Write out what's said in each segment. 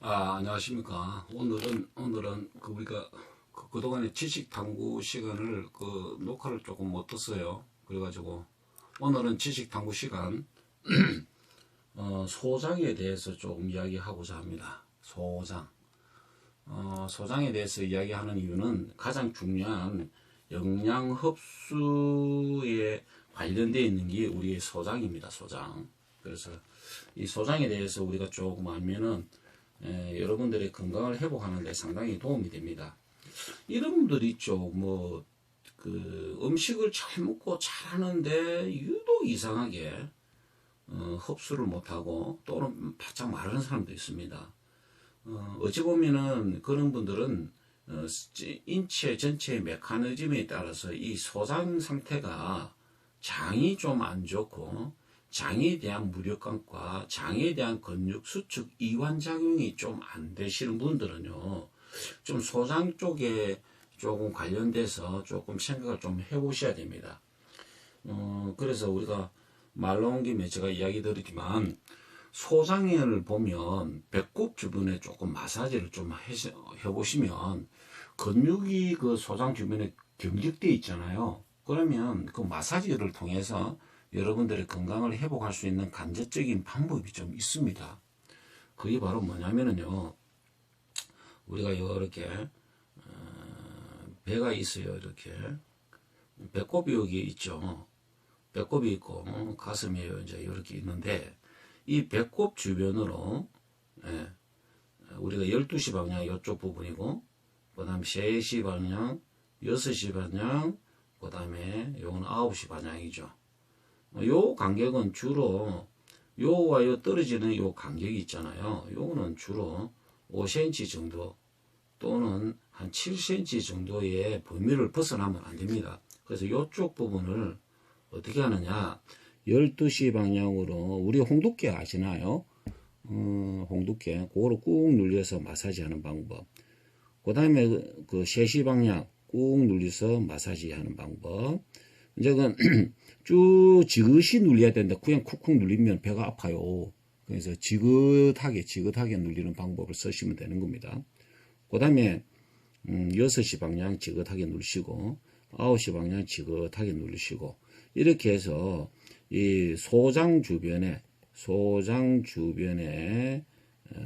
안녕하십니까. 오늘은 우리가 그동안에 지식 탐구 시간을 녹화를 조금 못 떴어요. 그래가지고 오늘은 지식 탐구 시간 소장에 대해서 조금 이야기하고자 합니다. 소장에 대해서 이야기하는 이유는 가장 중요한 영양 흡수에 관련되어 있는 게 우리의 소장입니다. 소장. 그래서 이 소장에 대해서 우리가 조금 알면은 여러분들의 건강을 회복하는 데 상당히 도움이 됩니다. 이런 분들 있죠. 음식을 잘 먹고 잘 하는데 유독 이상하게 흡수를 못하고 또는 바짝 마르는 사람도 있습니다. 어찌 보면은 그런 분들은 인체 전체의 메커니즘에 따라서 이 소장 상태가 장이 좀 안 좋고 장에 대한 무력감과 장에 대한 근육 수축 이완작용이 좀 안 되시는 분들은요, 좀 소장 쪽에 조금 관련돼서 조금 생각을 좀 해보셔야 됩니다. 그래서 우리가 말 나온 김에 제가 이야기 드리지만, 소장을 보면 배꼽 주변에 조금 마사지를 좀 해보시면 근육이 그 소장 주변에 경직되어 있잖아요. 그러면 그 마사지를 통해서 여러분들의 건강을 회복할 수 있는 간접적인 방법이 좀 있습니다. 그게 바로 뭐냐면요, 우리가 이렇게 배가 있어요. 이렇게 배꼽이 여기 있죠. 배꼽이 있고 가슴이 이제 이렇게 있는데, 이 배꼽 주변으로 우리가 12시 방향 이쪽 부분이고, 그 다음에 3시 방향, 6시 방향, 그 다음에 요건 9시 방향이죠. 요 간격은 주로 요와 요 떨어지는 요 간격이 있잖아요. 요거는 주로 5cm 정도 또는 한 7cm 정도의 범위를 벗어나면 안 됩니다. 그래서 요쪽 부분을 어떻게 하느냐, 12시 방향으로, 우리 홍두깨 아시나요? 홍두깨 그거를 꾹 눌려서 마사지 하는 방법, 그 다음에 그 3시 방향 꾹 눌려서 마사지 하는 방법. 이제 쭉 지그시 눌려야 되는데 그냥 쿡쿡 눌리면 배가 아파요. 그래서 지긋하게 눌리는 방법을 쓰시면 되는 겁니다. 그 다음에 6시 방향 지긋하게 누르시고 9시 방향 지긋하게 누르시고, 이렇게 해서 이 소장 주변에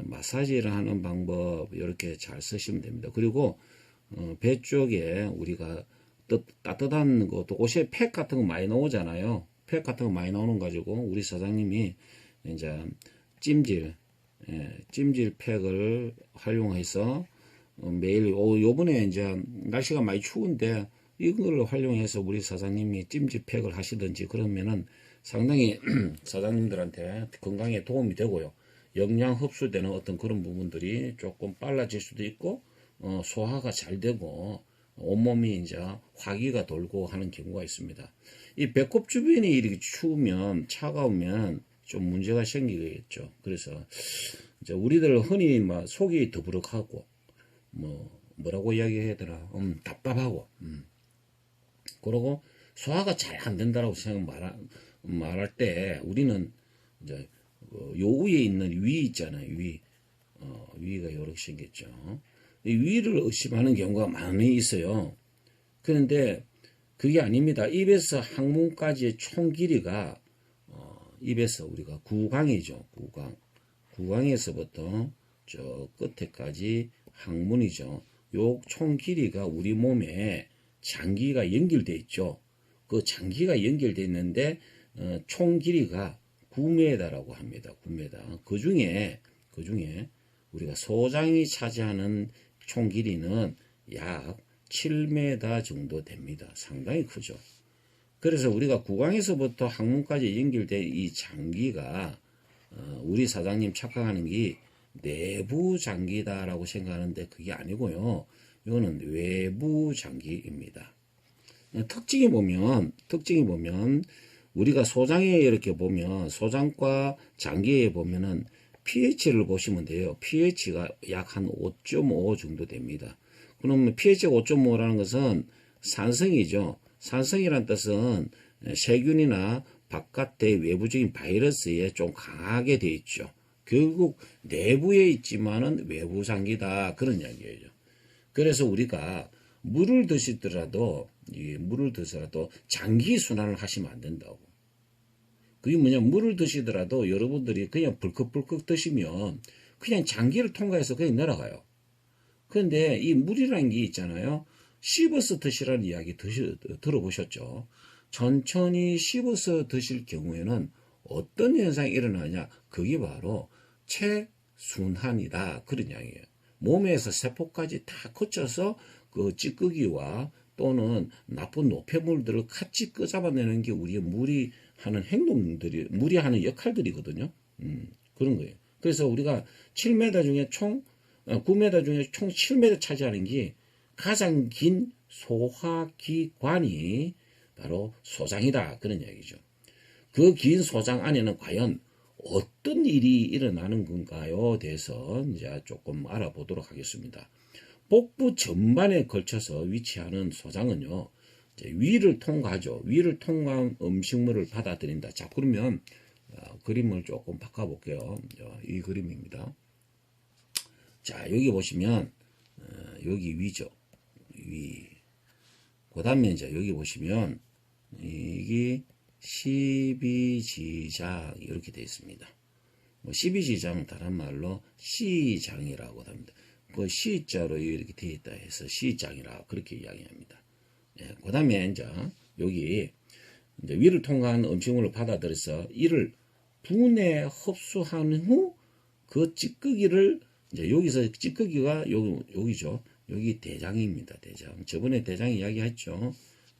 마사지를 하는 방법 이렇게 잘 쓰시면 됩니다. 그리고 배 쪽에 우리가 따뜻한 것도 옷에 팩 같은 거 많이 나오잖아요. 팩 같은 거 많이 나오는 가지고 우리 사장님이 이제 찜질 팩을 활용해서 매일 요번에 이제 날씨가 많이 추운데 이걸 활용해서 우리 사장님이 찜질 팩을 하시든지 그러면은 상당히 사장님들한테 건강에 도움이 되고요. 영양 흡수되는 어떤 그런 부분들이 조금 빨라질 수도 있고, 소화가 잘 되고 온몸이 이제 화기가 돌고 하는 경우가 있습니다. 이 배꼽 주변이 이렇게 추우면, 차가우면 좀 문제가 생기겠죠. 그래서 이제 우리들 흔히 막 속이 더부룩하고 뭐라고 이야기해야 되나, 답답하고, 그러고 소화가 잘 안 된다라고 말할 때 우리는 이제 요 위에 있는 위 있잖아요. 위가 이렇게 생겼죠. 이 위를 의심하는 경우가 많이 있어요. 그런데 그게 아닙니다. 입에서 항문까지의 총 길이가 입에서 우리가 구강이죠. 구강에서부터 저 끝에까지 항문이죠. 요 총 길이가 우리 몸에 장기가 연결되어 있죠. 그 장기가 연결되어 있는데 총 길이가 9m라고 합니다. 9m. 그 중에 우리가 소장이 차지하는 총 길이는 약 7m 정도 됩니다. 상당히 크죠. 그래서 우리가 구강에서부터 항문까지 연결된 이 장기가 우리 사장님 착각하는 게 내부 장기다라고 생각하는데 그게 아니고요. 이거는 외부 장기입니다. 특징이 보면 우리가 소장에 이렇게 보면, 소장과 장기에 보면은 pH를 보시면 돼요. pH가 약 한 5.5 정도 됩니다. 그러면 pH가 5.5라는 것은 산성이죠. 산성이란 뜻은 세균이나 바깥의 외부적인 바이러스에 좀 강하게 되어 있죠. 결국 내부에 있지만은 외부 상기다. 그런 이야기예요. 그래서 우리가 물을 드시더라도 장기 순환을 하시면 안 된다고. 그게 뭐냐, 물을 드시더라도 여러분들이 그냥 불컥불컥 드시면 그냥 장기를 통과해서 그냥 내려가요. 그런데 이 물이라는 게 있잖아요. 씹어서 드시라는 이야기 들어보셨죠? 천천히 씹어서 드실 경우에는 어떤 현상이 일어나냐? 그게 바로 체순환이다. 그런 이야기예요. 몸에서 세포까지 다 거쳐서 그 찌꺼기와 또는 나쁜 노폐물들을 같이 끄잡아내는 게 우리의 물이 하는 행동들이, 물이 하는 역할들이거든요. 그런 거예요. 그래서 우리가 7m 중에 9m 중에 총 7m 차지하는 게 가장 긴 소화기관이 바로 소장이다. 그런 이야기죠. 그 긴 소장 안에는 과연 어떤 일이 일어나는 건가요? 대해서 이제 조금 알아보도록 하겠습니다. 복부 전반에 걸쳐서 위치하는 소장은요, 위를 통과하죠. 위를 통과한 음식물을 받아들인다. 자, 그러면 그림을 조금 바꿔볼게요. 이 그림입니다. 자, 여기 보시면 여기 위죠. 위. 그 다음에 이제 여기 보시면 이게 12지장 이렇게 되어 있습니다. 12지장은 다른 말로 C장이라고 합니다. 그 C자로 이렇게 되어 있다 해서 C장이라 그렇게 이야기합니다. 예, 그 다음에 이제 여기 이제 위를 통과한 음식물을 받아들여서 이를 분해 흡수한 후 그 찌꺼기를 이제 여기서 찌꺼기가 여기죠. 여기 대장입니다. 대장. 저번에 대장 이야기했죠.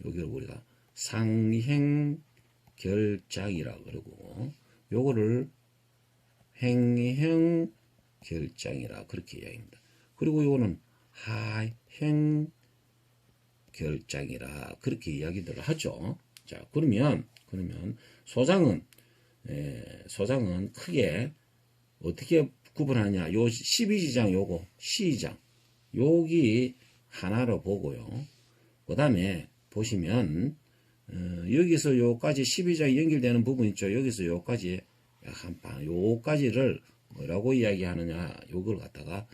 여기를 우리가 상행결장이라 그러고 요거를 행형결장이라 그렇게 이야기합니다. 그리고 요거는 하행결장이라 그렇게 이야기들을 하죠. 자, 그러면 소장은 크게 어떻게 구분하냐? 요 12지장 요거 C장 여기 하나로 보고요. 그 다음에 보시면 여기서 요까지 12장이 연결되는 부분 있죠. 여기서 요까지 요까지를 뭐라고 이야기하느냐? 요걸 갖다가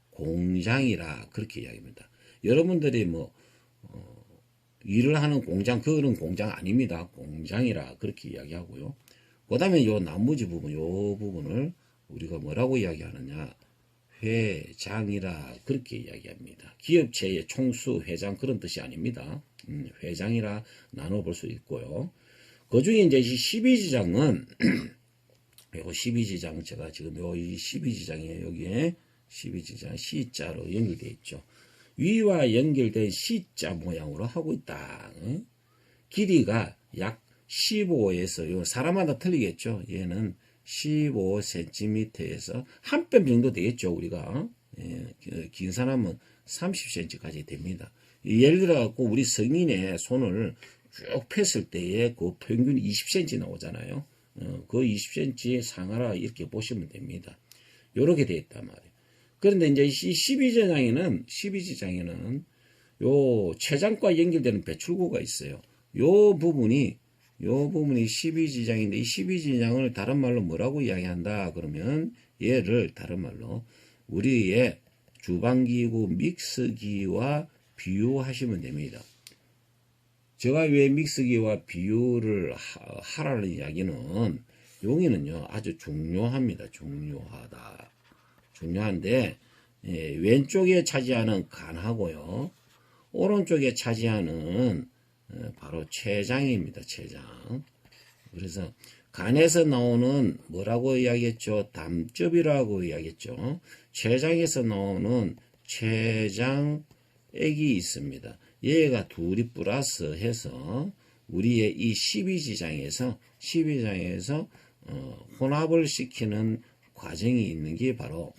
공장이라 그렇게 이야기합니다. 여러분들이 뭐 일을 하는 공장, 그거는 공장 아닙니다. 공장이라 그렇게 이야기하고요. 그 다음에 요 나머지 부분, 요 부분을 우리가 뭐라고 이야기하느냐? 회장이라 그렇게 이야기합니다. 기업체의 총수, 회장 그런 뜻이 아닙니다. 회장이라 나눠볼 수 있고요. 그 중에 이제 12지장은 요 12지장 제가 지금 요 12지장에 여기에 12지장 C자로 연결되어 있죠. 위와 연결된 C자 모양으로 하고 있다. 길이가 약 15에서 요 사람마다 틀리겠죠. 얘는 15cm에서 한 뼘 정도 되겠죠. 우리가 긴 사람은 30cm까지 됩니다. 예를 들어 갖고 우리 성인의 손을 쭉 폈을 때에 그 평균 20cm 나오잖아요. 그 20cm 상하라 이렇게 보시면 됩니다. 요렇게 되어 있단 말이에요. 그런데 이제 이 12지장에는 요 췌장과 연결되는 배출구가 있어요. 요 부분이 12지장인데 이 12지장을 다른 말로 뭐라고 이야기한다 그러면 얘를 다른 말로 우리의 주방기구 믹스기와 비유하시면 됩니다. 제가 왜 믹스기와 비유를 하라는 이야기는 여기는요 아주 중요합니다. 중요한데 왼쪽에 차지하는 간하고요 오른쪽에 차지하는 바로 췌장입니다. 췌장. 그래서 간에서 나오는 뭐라고 이야기했죠? 담즙이라고 이야기했죠. 췌장에서 나오는 췌장액이 있습니다. 얘가 둘이 플러스해서 우리의 이 12지장에서 혼합을 시키는 과정이 있는 게 바로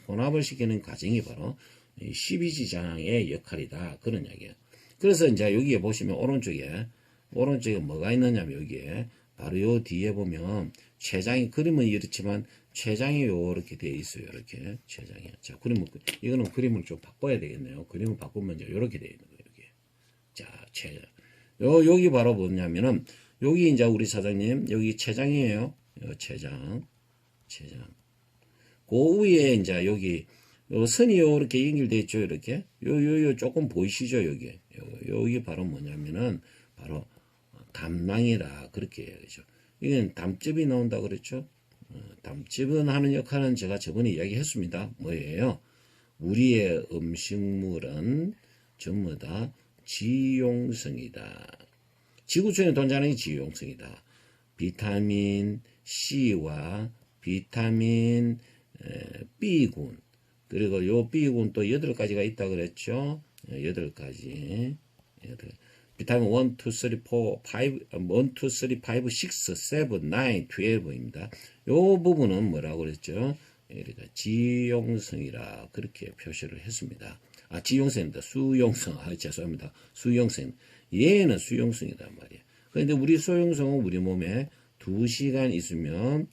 이 12지장의 역할이다. 그런 이야기예요. 그래서 이제 여기에 보시면 오른쪽에 뭐가 있느냐면 여기에 바로 요 뒤에 보면 췌장이 그림은 이렇지만 췌장이 요렇게 되어 있어요. 이렇게 췌장이. 자, 이거는 그림을 좀 바꿔야 되겠네요. 그림을 바꾸면 이제 요렇게 되어 있는 거예요. 여기. 자, 췌장. 여기 바로 뭐냐면은 여기 이제 우리 사장님 여기 췌장이에요. 췌장. 그 위에 이제 여기 요 선이 요렇게 연결되어 있죠. 이렇게 요 조금 보이시죠? 여기 바로 뭐냐면은 바로 담낭이라 그렇게 해요. 그죠? 이건 담즙이 나온다 그랬죠? 담즙은 하는 역할은 제가 저번에 이야기했습니다. 뭐예요? 우리의 음식물은 전부 다 지용성이다. 지구촌에 존재하는 게 지용성이다. 비타민 C와 비타민 B군, 그리고 요 B군 또 8가지가 있다 그랬죠. 8가지. 비타민 1, 2, 3, 4, 5, 1, 2, 3, 5, 6, 7, 9, 12입니다. 요 부분은 뭐라고 그랬죠? 그러니까 지용성이라 그렇게 표시를 했습니다. 지용성입니다. 수용성. 죄송합니다. 수용성. 얘는 수용성이란 말이에요. 그런데 우리 수용성은 우리 몸에 2시간 있으면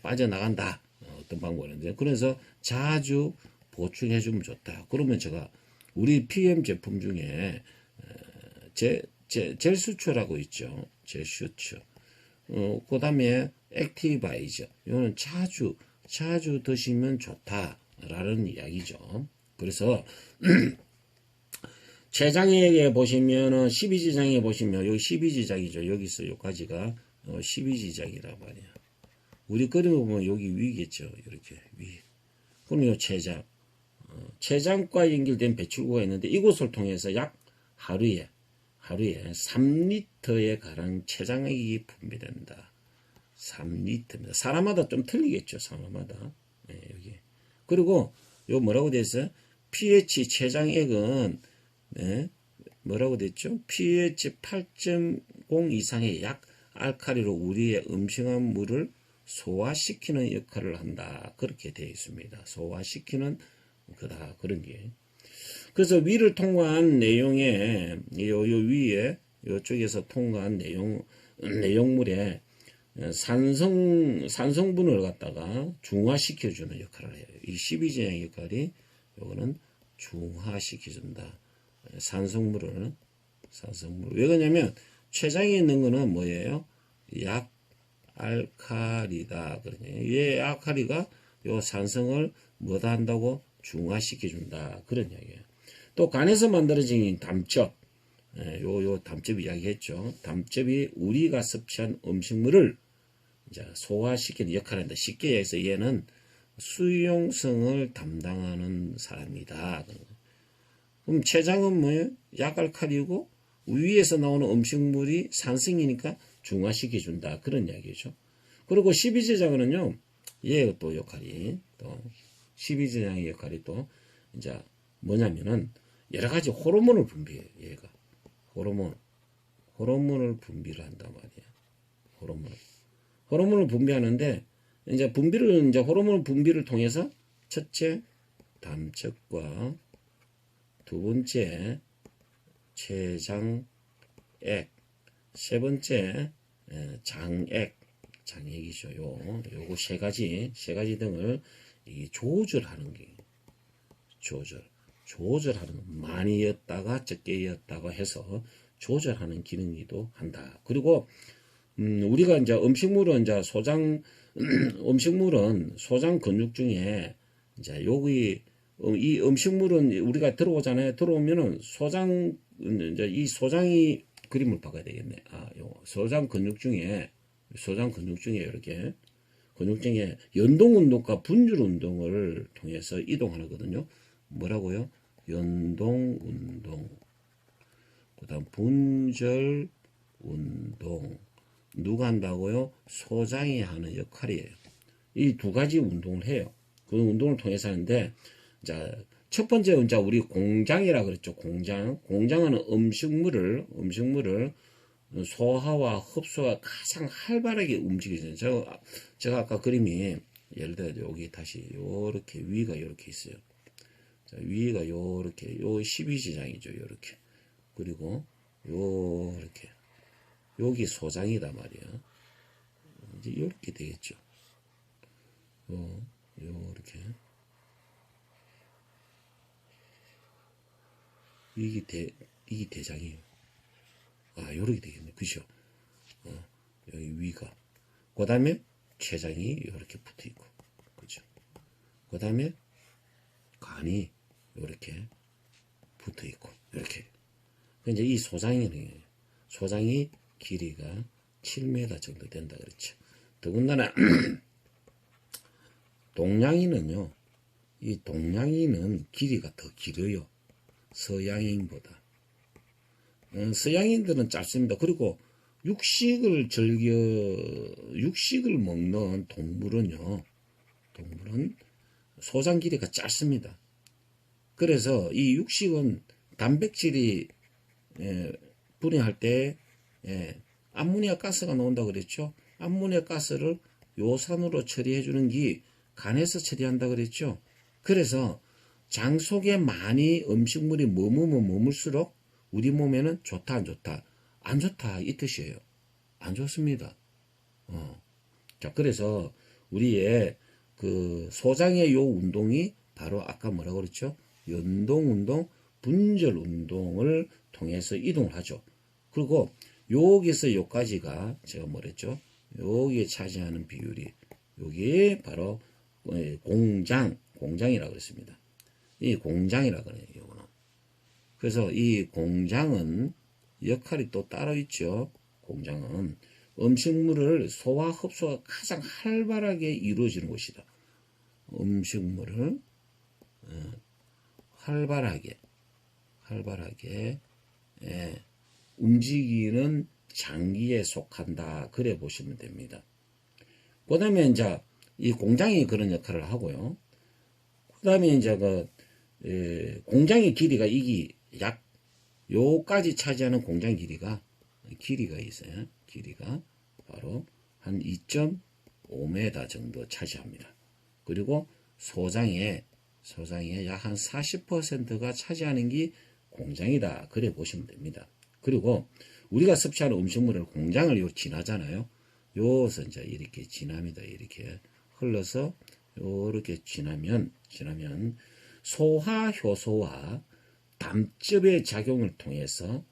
빠져나간다. 어떤 방법인데. 그래서 자주 보충해주면 좋다. 그러면 제가 우리 PM 제품 중에 젤수초라고 있죠. 젤수초. 그 다음에 액티바이저. 이거는 자주 드시면 좋다라는 이야기죠. 그래서 췌장에 보시면은 12지장에 보시면 여기 12지장이죠. 여기 있어 요까지가 12지장이란 말이야. 우리 그림을 보면 여기 위겠죠. 이렇게 위. 그럼 요 췌장. 췌장과 연결된 배출구가 있는데 이곳을 통해서 약 하루에 3리터에 가량 췌장액이 분비된다. 3리터입니다. 사람마다 좀 틀리겠죠. 사람마다. 여기. 그리고 요 뭐라고 돼 있어요? pH 췌장액은 뭐라고 됐죠? pH 8.0 이상의 약 알칼리로 우리의 음식한 물을 소화시키는 역할을 한다. 그렇게 되어 있습니다. 소화시키는 거다. 그런 게. 그래서 위를 통과한 내용에 요 위에 요쪽에서 통과한 내용물에 산성분을 갖다가 중화시켜주는 역할을 해요. 이 12지향 역할이 요거는 중화시켜준다. 산성물을. 왜 그러냐면 췌장에 있는 거는 뭐예요? 약 알칼리다. 그러냐. 이 알칼리가 요 산성을 뭐다 한다고 중화시켜준다. 그런 이야기예요. 또 간에서 만들어진 담즙. 요 담즙 이야기했죠. 담즙이 우리가 섭취한 음식물을 이제 소화시키는 역할을 한다. 쉽게 얘기해서 얘는 수용성을 담당하는 사람이다. 그럼 췌장은 뭐예요? 약알칼리고 위에서 나오는 음식물이 산성이니까 중화시켜준다. 그런 이야기죠. 그리고 12지장은요, 얘가 또 역할이, 또, 12지장의 역할이 또, 이제 뭐냐면은, 여러 가지 호르몬을 분비해요, 얘가. 호르몬을 분비를 한단 말이에요. 호르몬을 분비하는데, 이제 호르몬 분비를 통해서, 첫째, 담즙과, 두 번째, 췌장액, 세 번째, 장액이죠. 요거 세 가지 등을 조절하는 게, 조절하는, 많이였다가 적게였다가 해서 조절하는 기능이기도 한다. 그리고, 우리가 이제 음식물은 소장 근육 중에, 이제 이 음식물은 우리가 들어오잖아요. 들어오면은 이제 이 소장이 그림을 봐야 되겠네. 소장 근육 중에 이렇게 근육 중에 연동 운동과 분줄 운동을 통해서 이동하거든요. 뭐라고요? 연동 운동. 그다음 분절 운동. 누가 한다고요? 소장이 하는 역할이에요. 이 두 가지 운동을 해요. 그 운동을 통해서 하는데, 자, 첫 번째, 이제 우리 공장이라 그랬죠. 공장은 음식물을 소화와 흡수가 가장 활발하게 움직이죠. 제가 아까 그림이, 예를 들어, 여기 다시, 요렇게, 위가 요렇게 있어요. 자, 위가 요렇게, 요 12지장이죠. 요렇게. 그리고, 요렇게. 여기 소장이다 말이야. 이제 요렇게 되겠죠. 요렇게. 이게 대장이에요. 요렇게 되겠네. 그죠? 여기 위가. 그 다음에 췌장이 요렇게 붙어 있고. 그죠? 그 다음에 간이 이렇게 붙어 있고, 이렇게. 이제 이 소장이 길이가 7m 정도 된다 그랬죠. 더군다나 동양인은요, 이 동양인은 길이가 더 길어요. 서양인보다. 서양인들은 짧습니다. 그리고 육식을 먹는 동물은 소장 길이가 짧습니다. 그래서 이 육식은 단백질이 분해할 때 암모니아 가스가 나온다고 그랬죠. 암모니아 가스를 요산으로 처리해 주는 게 간에서 처리한다 그랬죠. 그래서 장 속에 많이 음식물이 머물수록 우리 몸에는 좋다 안 좋다? 안 좋다 이 뜻이에요. 안 좋습니다. 자, 그래서 우리의 그 소장의 요 운동이 바로 아까 뭐라고 그랬죠? 연동운동, 분절운동을 통해서 이동을 하죠. 그리고 여기서 여기까지가 제가 뭐랬죠? 여기에 차지하는 비율이 여기 바로 공장이라고 했습니다. 이 공장이라고 그래요. 이거는. 그래서 이 공장은 역할이 또 따로 있죠. 공장은 음식물을 소화 흡수가 가장 활발하게 이루어지는 곳이다. 음식물을 활발하게 움직이는 장기에 속한다. 그래 보시면 됩니다. 그 다음에 이제 이 공장이 그런 역할을 하고요. 그 다음에 이제 공장의 길이가 약 요까지 차지하는 공장 길이가 있어요. 길이가 바로 한 2.5m 정도 차지합니다. 그리고 소장의 약 한 40%가 차지하는 게 공장이다. 그래 보시면 됩니다. 그리고 우리가 섭취하는 음식물을 공장을 지나잖아요. 요서 이제 이렇게 지납니다. 이렇게 흘러서 요렇게 지나면 소화 효소와 담즙의 작용을 통해서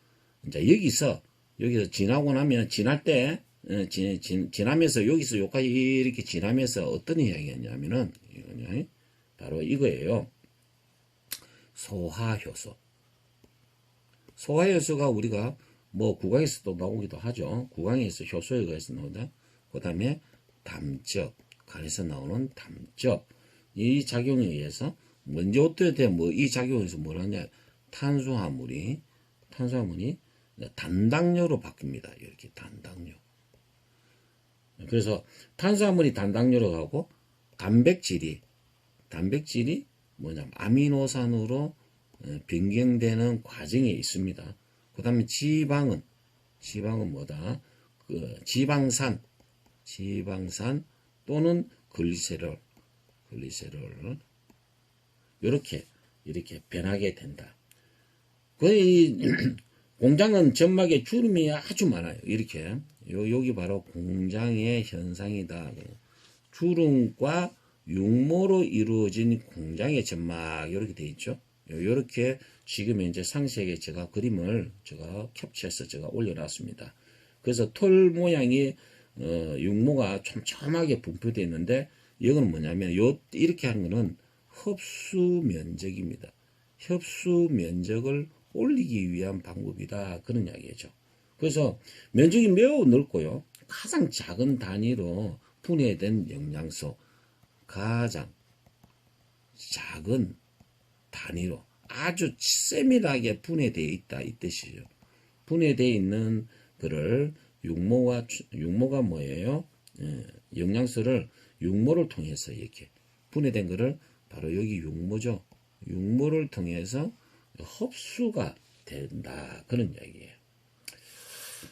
이제 여기서 지나고 나면 지나면서 여기서 여기까지 이렇게 지나면서 어떤 이야기였냐면은 바로 이거예요. 소화효소. 소화효소가 우리가 뭐 구강에서도 나오기도 하죠. 구강에서 효소에 의해서 나온다. 그 다음에 담즙, 간에서 나오는 담즙. 이 작용에 의해서 먼저 어떻게 이 작용에서 뭘 하냐? 탄수화물이 단당뇨로 바뀝니다. 이렇게 단당뇨. 그래서 탄수화물이 단당뇨로 가고 단백질이 뭐냐면 아미노산으로 변경되는 과정에 있습니다. 그 다음에 지방은 뭐다? 지방산 또는 글리세롤 이렇게 변하게 된다. 거의 공장은 점막에 주름이 아주 많아요. 이렇게 여기 바로 공장의 현상이다. 주름과 육모로 이루어진 공장의 점막 이렇게 돼 있죠. 이렇게 지금 이제 상세하게 제가 그림을 캡처해서 올려놨습니다. 그래서 털 모양이 육모가 촘촘하게 분포되어 있는데 이건 뭐냐면 이렇게 하는 거는 흡수 면적입니다. 흡수 면적을 올리기 위한 방법이다. 그런 이야기죠. 그래서 면적이 매우 넓고요. 가장 작은 단위로 분해된 영양소, 가장 작은 단위로 아주 세밀하게 분해되어 있다. 이 뜻이죠. 분해되어 있는 그를 육모가 뭐예요? 영양소를 육모를 통해서 이렇게 분해된 거를 바로 여기 육모죠. 육모를 통해서 흡수가 된다. 그런 이야기예요.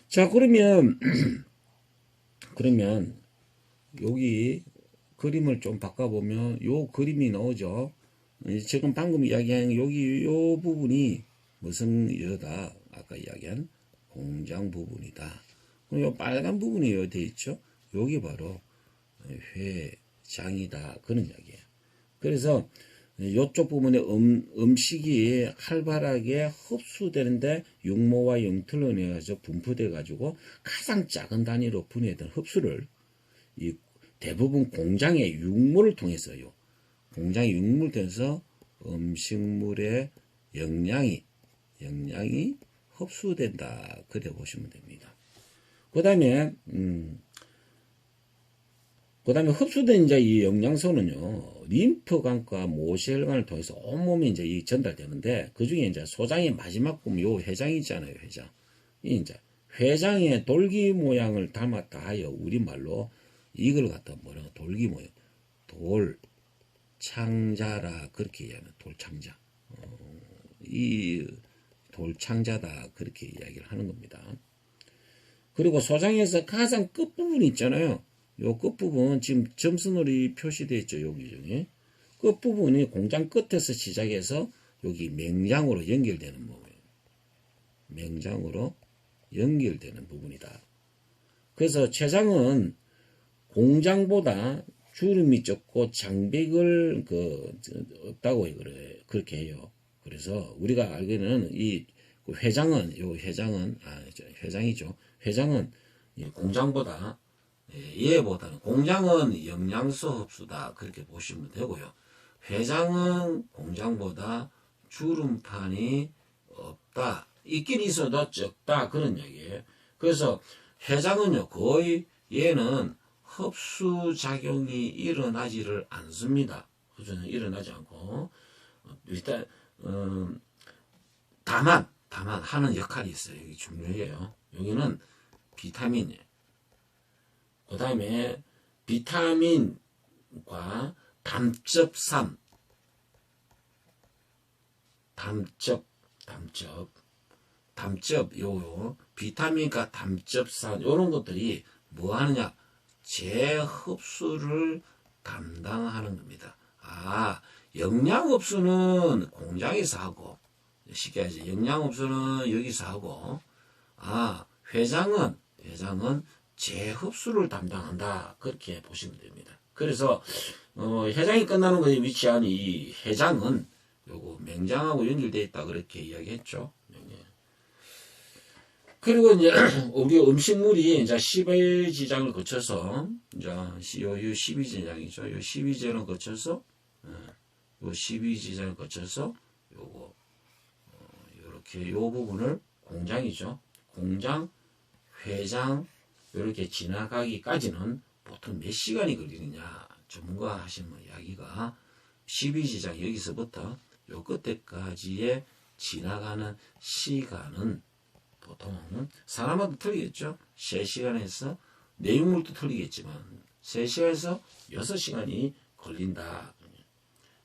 자, 그러면 여기 그림을 좀 바꿔보면 요 그림이 나오죠. 지금 방금 이야기한 여기 요 부분이 무슨 이러다 아까 이야기한 공장 부분이다. 그럼 요 빨간 부분이 여기 돼 있죠. 여기 바로 회장이다. 그런 이야기예요. 그래서 이쪽 부분에 음식이 활발하게 흡수되는데 육모와 영틀로 인해서 분포돼 가지고 가장 작은 단위로 분해된 흡수를 이 대부분 공장의 육모를 통해서요. 공장이 육물돼서 음식물의 영양이 흡수된다. 그래 보시면 됩니다. 그 다음에 흡수된 이제 이 영양소는요, 림프관과 모세혈관을 통해서 온몸에 이제 이 전달되는데, 그 중에 이제 소장의 마지막 부분, 요 회장이 있잖아요, 회장. 이 이제 회장의 돌기 모양을 닮았다 하여 우리말로 이걸 갖다 뭐라고 돌기 모양, 돌창자라 그렇게 이야기하는 돌창자. 이 돌창자다 그렇게 이야기를 하는 겁니다. 그리고 소장에서 가장 끝부분 있잖아요. 요 끝부분 지금 점선으로 표시되어 있죠. 여기 중에 끝부분이 공장 끝에서 시작해서 여기 맹장으로 연결되는 부분이에요. 맹장으로 연결되는 부분이다. 그래서 췌장은 공장보다 주름이 적고 장벽을 없다고 그렇게 해요. 그래서 우리가 알기는 이 회장은 회장이죠. 회장은 공장보다 얘보다는 공장은 영양소 흡수다 그렇게 보시면 되고요. 회장은 공장보다 주름판이 없다. 있긴 있어도 적다 그런 얘기예요. 그래서 회장은요 거의 얘는 흡수작용이 일어나지를 않습니다. 흡수는 일어나지 않고 일단 다만 하는 역할이 있어요. 여기 중요해요. 여기는 비타민이에요. 그 다음에 비타민과 담즙산, 요 비타민과 담즙산 요런 것들이 뭐 하느냐? 재흡수를 담당하는 겁니다. 영양 흡수는 공장에서 하고, 쉽게 하지. 영양 흡수는 여기서 하고, 회장은 재흡수를 담당한다. 그렇게 보시면 됩니다. 그래서, 회장이 끝나는 것에 위치한 이 회장은 요거 맹장하고 연결되어 있다. 그렇게 이야기했죠. 그리고 이제 우리 음식물이 이제 12지장을 거쳐서 이제 요 12지장이죠. 요 12지장을 거쳐서 요 12지장을 거쳐서 요거 이렇게 요 부분을 공장이죠. 공장, 회장 이렇게 지나가기까지는 보통 몇 시간이 걸리느냐 전문가 하시는 이야기가 12지장 여기서부터 요 끝에까지의 지나가는 시간은 보통 사람마다 틀리겠죠. 3시간에서 내용물도 틀리겠지만 3시간에서 6시간이 걸린다.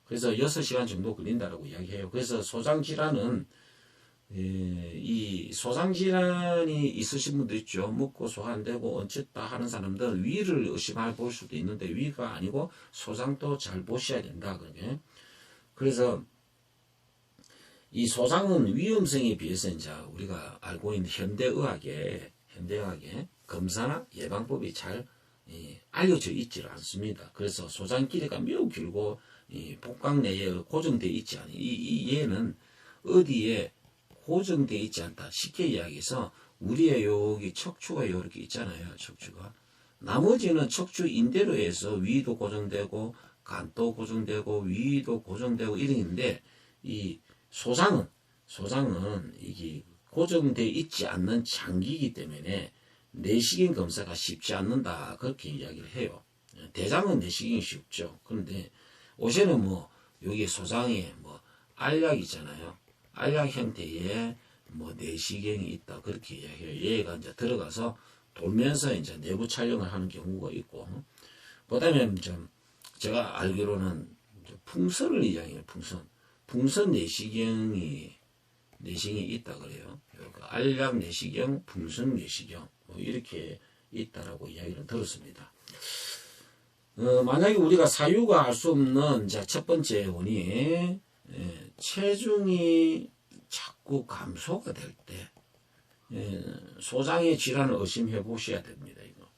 그래서 6시간 정도 걸린다라고 이야기해요. 그래서 소장질환은 이 소장질환이 있으신 분도 있죠. 먹고 소화 안 되고 얹혔다 하는 사람들 위를 의심할 볼 수도 있는데 위가 아니고 소장도 잘 보셔야 된다. 그래서 이 소장은 위험성에 비해서 이제 우리가 알고 있는 현대의학의 검사나 예방법이 잘 알려져 있지 않습니다. 그래서 소장 길이가 매우 길고 복강 내에 고정되어 있지 않아요. 이 얘는 어디에 고정되어 있지 않다. 쉽게 이야기해서 우리의 여기 척추가 이렇게 있잖아요. 척추가. 나머지는 척추 인대로 해서 위도 고정되고 간도 고정되고 위도 고정되고 이러는데 이 소장은 이게 고정되어 있지 않는 장기이기 때문에 내시경 검사가 쉽지 않는다. 그렇게 이야기를 해요. 대장은 내시경이 쉽죠. 그런데 요새는 뭐 여기 소장에 뭐 알약 있잖아요. 알약 형태의 뭐 내시경이 있다. 그렇게 이야기해요. 얘가 이제 들어가서 돌면서 이제 내부 촬영을 하는 경우가 있고, 그 다음에 제가 알기로는 풍선을 이야기해요. 풍선 내시경이 있다 그래요. 알약 내시경, 풍선 내시경 뭐 이렇게 있다라고 이야기를 들었습니다. 만약에 우리가 사유가 알 수 없는 첫 번째 원인 체중이 자꾸 감소가 될 때 소장의 질환을 의심해 보셔야 됩니다. 이거.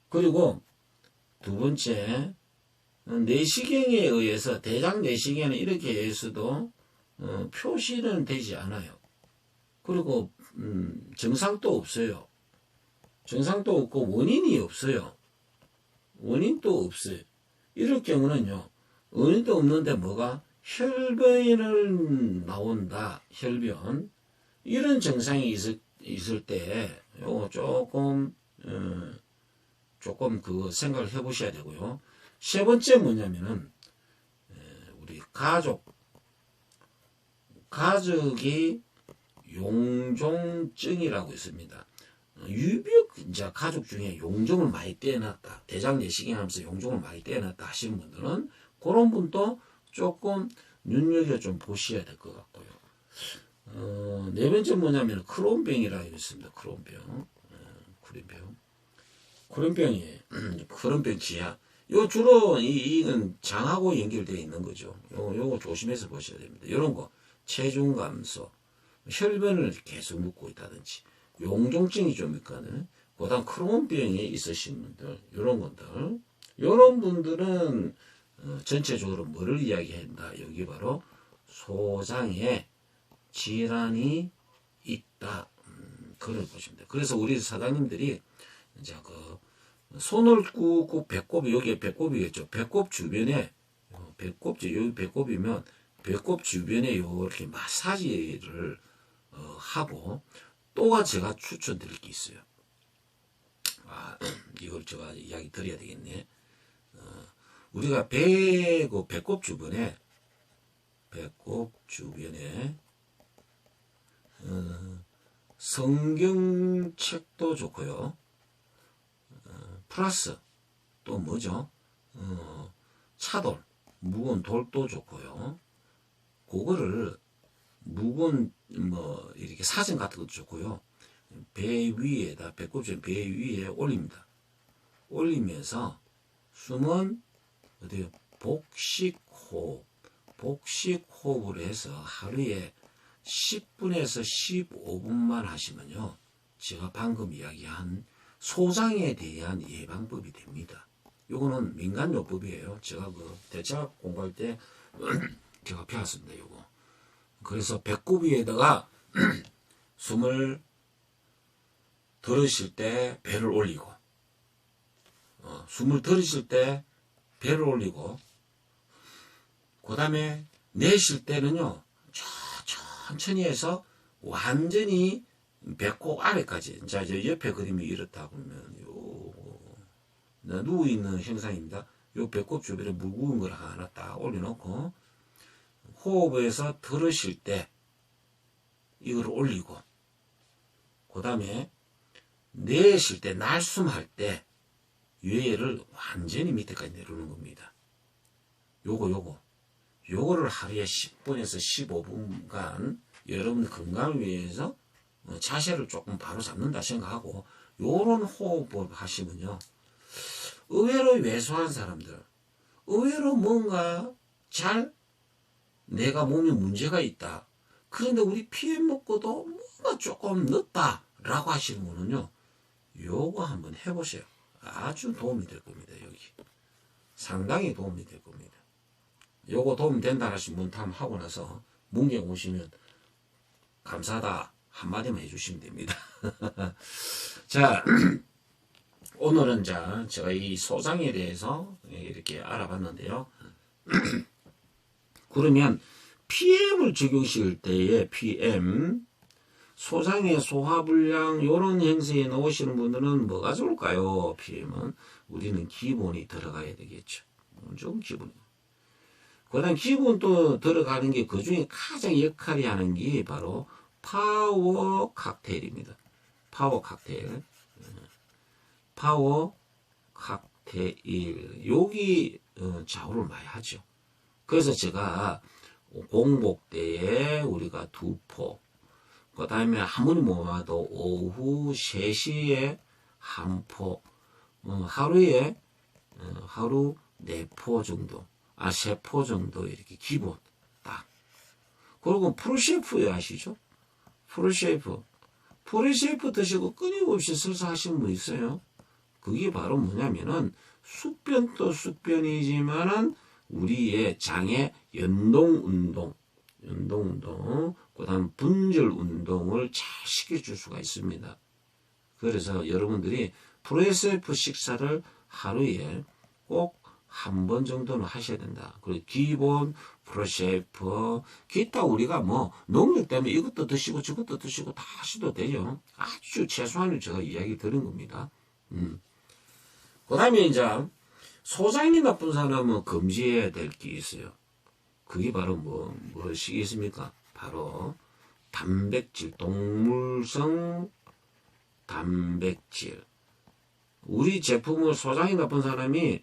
그리고 두 번째 내시경에 의해서 대장 내시경은 이렇게 해서도 표시는 되지 않아요. 그리고 증상도 없어요. 증상도 없고 원인이 없어요. 원인도 없어요. 이럴 경우는요, 의미도 없는데 뭐가 혈변을 나온다. 혈변. 이런 증상이 있을 때 요거 조금 그 생각을 해보셔야 되고요. 세 번째 뭐냐면은 우리 가족이 용종증이라고 있습니다. 유벽 가족 중에 용종을 많이 떼어놨다. 대장 내시경 하면서 용종을 많이 떼어놨다 하시는 분들은 그런 분도 조금 눈여겨 좀 보셔야 될 것 같고요. 네 번째 뭐냐면 크론병이라고 있습니다. 크론병이 크론병 지하. 요 주로 이건 장하고 연결되어 있는 거죠. 요거 조심해서 보셔야 됩니다. 이런 거 체중 감소, 혈변을 계속 묻고 있다든지, 용종증이 좀 있거든. 그다음 크론병이 있으신 분들, 요런 분들은 전체적으로 뭐를 이야기한다? 여기 바로 소장에 질환이 있다. 그걸 보시면 돼요. 그래서 우리 사장님들이 이제 손을 꾹꾹 배꼽이, 여기에 배꼽이겠죠. 배꼽 주변에, 여기 배꼽이면 배꼽 주변에 이렇게 마사지를 하고, 또가 제가 추천드릴 게 있어요. 이걸 제가 이야기 드려야 되겠네. 우리가 배꼽 주변에 성경책도 좋고요. 플러스 또 뭐죠? 차돌, 묵은 돌도 좋고요. 그거를 묵은 이렇게 사진 같은 것도 좋고요. 배 위에다 배꼽 주변 배 위에 올립니다. 올리면서 숨은 어때요? 복식호흡을 해서 하루에 10분에서 15분만 하시면요, 제가 방금 이야기한 소장에 대한 예방법이 됩니다. 요거는 민간요법이에요. 제가 대체학 공부할 때 제가 배웠습니다. 요거. 그래서 배꼽 위에다가 숨을 들으실 때 배를 올리고, 숨을 들이실 때 배를 올리고, 그 다음에 내쉴 때는요, 천천히 해서 완전히 배꼽 아래까지. 자, 이제 옆에 그림이 이렇다 보면 누워있는 형상입니다. 요 배꼽 주변에 무거운 걸 하나 딱 올려놓고, 호흡에서 들으실 때 이걸 올리고, 그 다음에 내쉴 때, 날숨할 때 뇌를 완전히 밑에까지 내려오는 겁니다. 요거를 하루에 10분에서 15분간 여러분 건강을 위해서 자세를 조금 바로 잡는다 생각하고 요런 호흡을 하시면요, 의외로 왜소한 사람들, 의외로 뭔가 내가 몸에 문제가 있다, 그런데 우리 PM 먹고도 뭔가 조금 늦다 라고 하시는 분은요, 요거 한번 해보세요. 아주 도움이 될 겁니다. 여기 상당히 도움이 될 겁니다. 요거 도움 된다 하시는 분 한번 하고 나서 문경 오시면 감사하다 한마디만 해주시면 됩니다. 자, 오늘은 제가 이 소장에 대해서 이렇게 알아봤는데요. 그러면 PM을 적용시킬 때의 PM, 소장의 소화불량 이런 행세에 나오시는 분들은 뭐가 좋을까요? PM은 우리는 기본이 들어가야 되겠죠. 좀 기본. 그다음 기본 또 들어가는 게 그 중에 가장 역할이 하는 게 바로 파워 칵테일입니다. 파워 칵테일. 여기 좌우를 많이 하죠. 그래서 제가 공복 때에 우리가 2포, 그 다음에 아무리 못와도 오후 3시에 1포, 하루에 하루 4포 정도, 3포 정도 이렇게 기본 딱. 그리고 프로셰프 아시죠? 프로셰프 드시고 끊임없이 설사하시는 분 있어요. 그게 바로 뭐냐면은 숙변도 숙변이지만은 우리의 장의 연동운동, 그 다음 분절 운동을 잘 시켜줄 수가 있습니다. 그래서 여러분들이 프로셰프 식사를 하루에 꼭 한 번 정도는 하셔야 된다. 그리고 기본 프로셰프, 기타 우리가 뭐 능력 때문에 이것도 드시고 저것도 드시고 다 하셔도 되죠. 아주 최소한을 제가 이야기 드린 겁니다. 그 다음에 이제 소장이 나쁜 사람은 금지해야 될 게 있어요. 그게 바로 무엇이겠습니까? 바로 단백질, 동물성 단백질. 우리 제품을 소장이 나쁜 사람이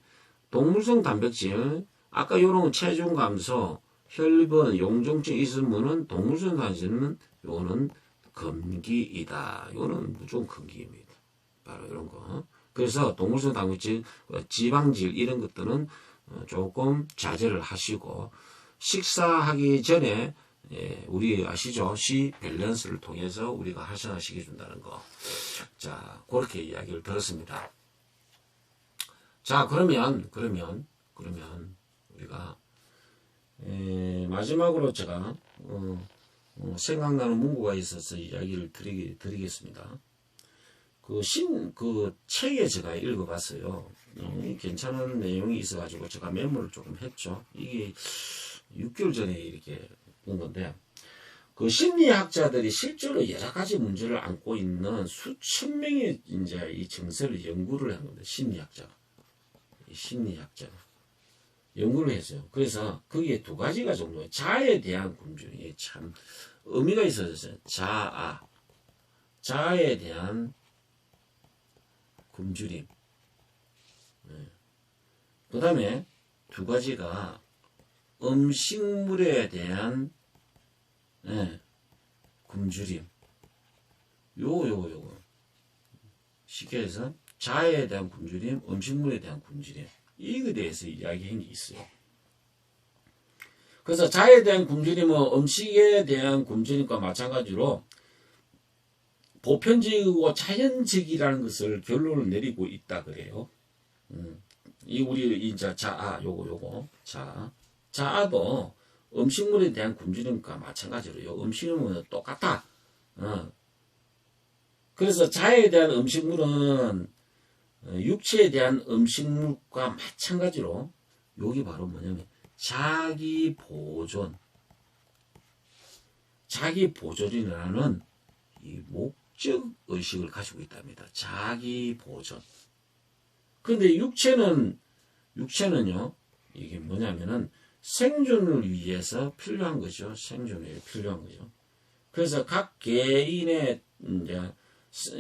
동물성 단백질, 아까 요런 체중 감소, 혈변, 용종증 있으면 분은 동물성 단백질은 요거는 금기이다. 요거는 무조건 금기입니다. 바로 이런 거. 그래서 동물성 단백질, 지방질 이런 것들은 조금 자제를 하시고 식사하기 전에 우리 아시죠? C 밸런스를 통해서 우리가 활성화시켜 준다는 거. 자, 그렇게 이야기를 들었습니다. 자, 그러면 우리가 마지막으로 제가 생각나는 문구가 있어서 이야기를 드리겠습니다. 그 책에 제가 읽어봤어요. 괜찮은 내용이 있어가지고 제가 메모를 조금 했죠. 이게 6개월 전에 이렇게 본 건데, 그 심리학자들이 실제로 여러 가지 문제를 안고 있는 수천 명의 이제 이 증세를 연구를 한 겁니다. 심리학자가 연구를 했어요. 그래서 거기에 두 가지가 정도, 자아에 대한 굶주림이 참 의미가 있어졌어요. 자아에 대한 굶주림. 그 다음에 두 가지가 음식물에 대한 굶주림. 요거. 쉽게 해서 자아에 대한 굶주림, 음식물에 대한 굶주림. 이거에 대해서 이야기한 게 있어요. 그래서 자아에 대한 굶주림은 음식에 대한 굶주림과 마찬가지로 보편적이고 자연적이라는 것을 결론을 내리고 있다 그래요. 이 우리 이제 요거 자아도 음식물에 대한 굶주림과 마찬가지로요. 음식물은 똑같다. 그래서 자아에 대한 음식물은 육체에 대한 음식물과 마찬가지로 여기 바로 뭐냐면 자기 보존이라는 이 목적 의식을 가지고 있답니다. 자기 보존. 근데 육체는요, 이게 뭐냐면은 생존을 위해서 필요한 거죠. 생존에 필요한 거죠. 그래서 각 개인의 이제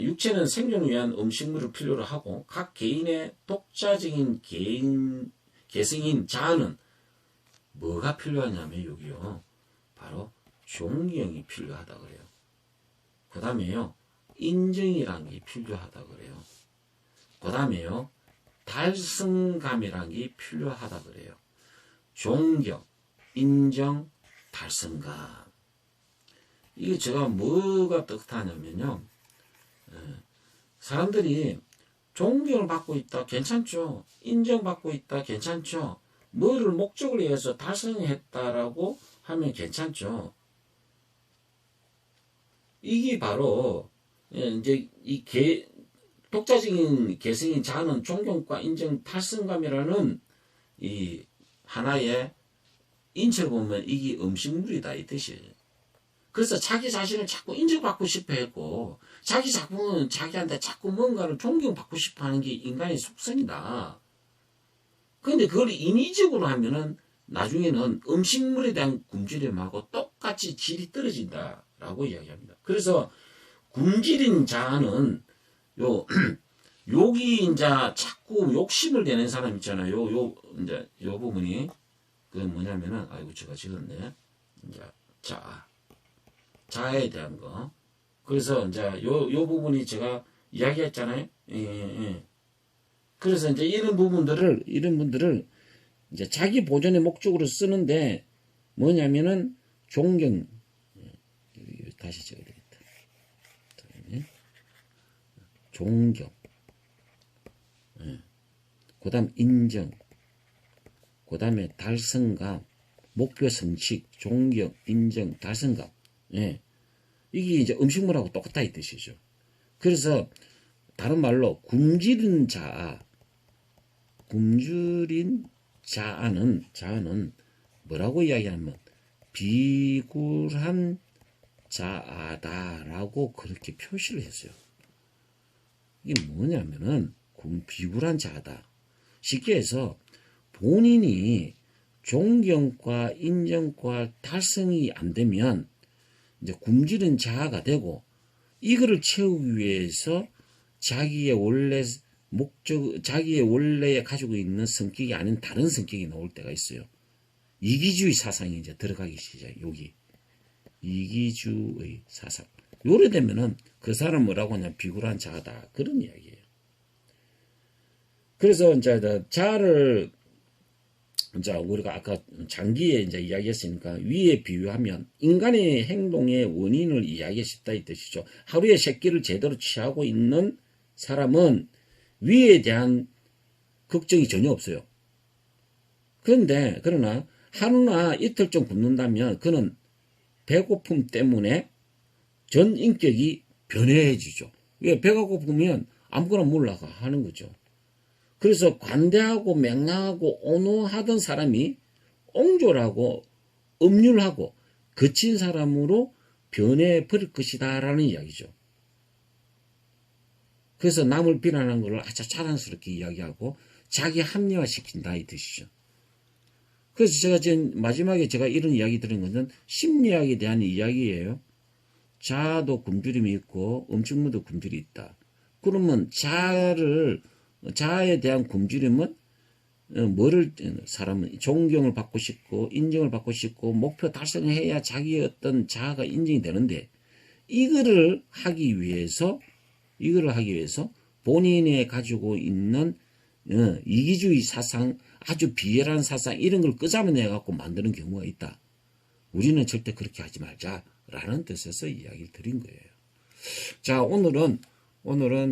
육체는 생존을 위한 음식물을 필요로 하고 각 개인의 독자적인 개성인 자아는 뭐가 필요하냐면 여기요. 바로 존경이 필요하다 그래요. 그 다음에요. 인정이라는 게 필요하다 그래요. 그 다음에요. 달성감이라는 게 필요하다 그래요. 존경, 인정, 달성감. 이게 제가 뭐가 뜻하냐면요. 사람들이 존경을 받고 있다. 괜찮죠. 인정받고 있다. 괜찮죠. 뭐를 목적을 위해서 달성했다라고 하면 괜찮죠. 이게 바로 이제 독자적인 개성인 자아는 존경과 인정, 달성감이라는 이 하나의 인체를 보면 이게 음식물이다 이 뜻이에요. 그래서 자기 자신을 자꾸 인정받고 싶어 했고 자기한테 자꾸 뭔가를 존경받고 싶어 하는 게 인간의 속성이다. 그런데 그걸 인위적으로 하면은 나중에는 음식물에 대한 굶주림하고 똑같이 질이 떨어진다라고 이야기합니다. 그래서 굶주린 자아는 여기 이제 자꾸 욕심을 내는 사람 있잖아요. 이제 요 부분이 그 뭐냐면은 제가 적었네. 이제 자아에 대한 거. 그래서 이제 요 부분이 제가 이야기했잖아요. 예. 그래서 이제 이런 분들을 이제 자기 보존의 목적으로 쓰는데 뭐냐면은 존경. 다시 적어야 되겠다. 존경. 그 다음 인정. 그 다음에 달성감. 목표 성취. 존경, 인정, 달성감. 예. 이게 이제 음식물하고 똑같다 이 뜻이죠. 그래서 다른 말로 굶주린 자아, 굶주린 자아는 뭐라고 이야기하면 비굴한 자아다라고 그렇게 표시를 했어요. 이게 뭐냐면은 비굴한 자아다. 쉽게 해서 본인이 존경과 인정과 달성이 안 되면 이제 굶주린 자아가 되고, 이거를 채우기 위해서 자기의 원래 가지고 있는 성격이 아닌 다른 성격이 나올 때가 있어요. 이기주의 사상이 이제 들어가기 시작해요. 여기. 이기주의 사상. 요래 되면은 그 사람 뭐라고 하냐, 비굴한 자아다. 그런 이야기예요. 그래서 이제 자아를 이제 우리가 아까 장기에 이제 이야기했으니까 위에 비유하면 인간의 행동의 원인을 이야기하고 싶다 이 뜻이죠. 하루에 세 끼를 제대로 취하고 있는 사람은 위에 대한 걱정이 전혀 없어요. 그러나 하루나 이틀 좀 굶는다면 그는 배고픔 때문에 전 인격이 변해지죠. 왜? 배가 고프면 아무거나 몰라가 하는 거죠. 그래서 관대하고 맹랑하고 온화하던 사람이 옹졸하고 음률하고 거친 사람으로 변해버릴 것이다 라는 이야기죠. 그래서 남을 비난하는 것을 아주 자랑스럽게 이야기하고 자기 합리화시킨다 이 뜻이죠. 그래서 제가 지금 마지막에 제가 이런 이야기 드린 것은 심리학에 대한 이야기예요. 자아도 굶주림이 있고 음식물도 굶주림이 있다. 그러면 자아에 대한 굶주림은 사람은 존경을 받고 싶고 인정을 받고 싶고 목표 달성해야 자기의 어떤 자아가 인정이 되는데, 이거를 하기 위해서 본인이 가지고 있는 이기주의 사상, 아주 비열한 사상 이런 걸 끄잡아내 갖고 만드는 경우가 있다. 우리는 절대 그렇게 하지 말자라는 뜻에서 이야기를 드린 거예요. 자, 오늘은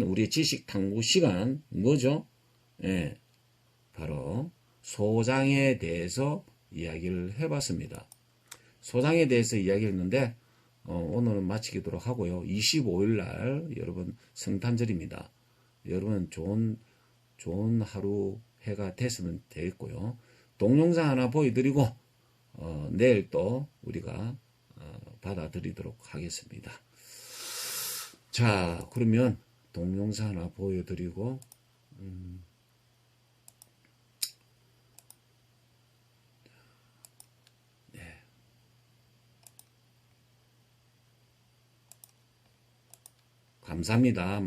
우리 지식 탐구 시간 뭐죠? 예, 바로 소장에 대해서 이야기를 해봤습니다. 소장에 대해서 이야기했는데 오늘은 마치도록 하고요. 25일 날 여러분 성탄절입니다. 여러분 좋은 하루 해가 됐으면 되겠고요. 동영상 하나 보여드리고 내일 또 우리가 받아들이도록 하겠습니다. 자, 그러면 동영상 하나 보여드리고 네. 감사합니다.